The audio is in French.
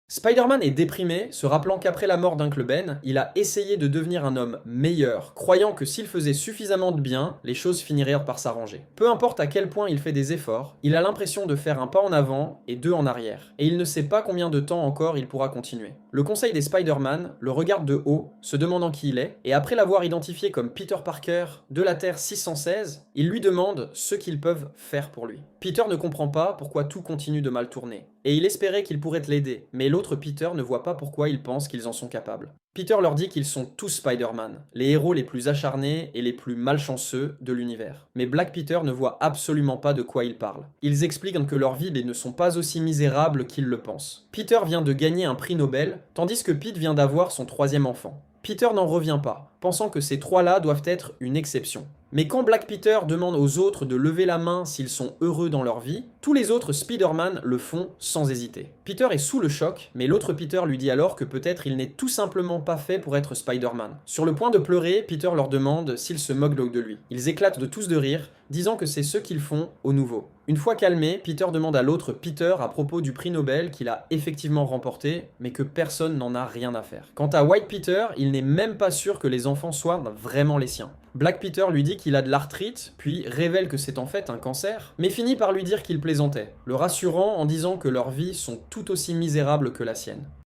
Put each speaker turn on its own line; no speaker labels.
Spider-Man est déprimé, se rappelant qu'après la mort d'Uncle Ben, il a essayé de devenir un homme meilleur, croyant que s'il faisait suffisamment de bien, les choses finiraient par s'arranger. Peu importe à quel point il fait des efforts, il a l'impression de faire un pas en avant et deux en arrière, et il ne sait pas combien de temps encore il pourra continuer. Le conseil des Spider-Man le regarde de haut, se demandant qui il est, et après l'avoir identifié comme Peter Parker de la Terre 616, il lui demande ce qu'ils peuvent faire pour lui. Peter ne comprend pas pourquoi tout continue de mal tourner, et il espérait qu'ils pourraient l'aider, mais l'autre Peter ne voit pas pourquoi il pense qu'ils en sont capables. Peter leur dit qu'ils sont tous Spider-Man, les héros les plus acharnés et les plus malchanceux de l'univers. Mais Black Peter ne voit absolument pas de quoi il parle. Ils expliquent que leurs vies ne sont pas aussi misérables qu'ils le pensent. Peter vient de gagner un prix Nobel, tandis que Pete vient d'avoir son troisième enfant. Peter n'en revient pas, pensant que ces trois-là doivent être une exception. Mais quand Black Peter demande aux autres de lever la main s'ils sont heureux dans leur vie, tous les autres Spider-Man le font sans hésiter. Peter est sous le choc, mais l'autre Peter lui dit alors que peut-être il n'est tout simplement pas fait pour être Spider-Man. Sur le point de pleurer, Peter leur demande s'ils se moquent de lui. Ils éclatent de tous de rire, disant que c'est ce qu'ils font au nouveau. Une fois calmé, Peter demande à l'autre Peter à propos du prix Nobel qu'il a effectivement remporté, mais que personne n'en a rien à faire. Quant à White Peter, il n'est même pas sûr que les enfants soient vraiment les siens. Black Peter lui dit qu'il a de l'arthrite, puis révèle que c'est en fait un cancer, mais finit par lui dire qu'il plaisantait, le rassurant en disant que leurs vies sont tout aussi misérables que la sienne.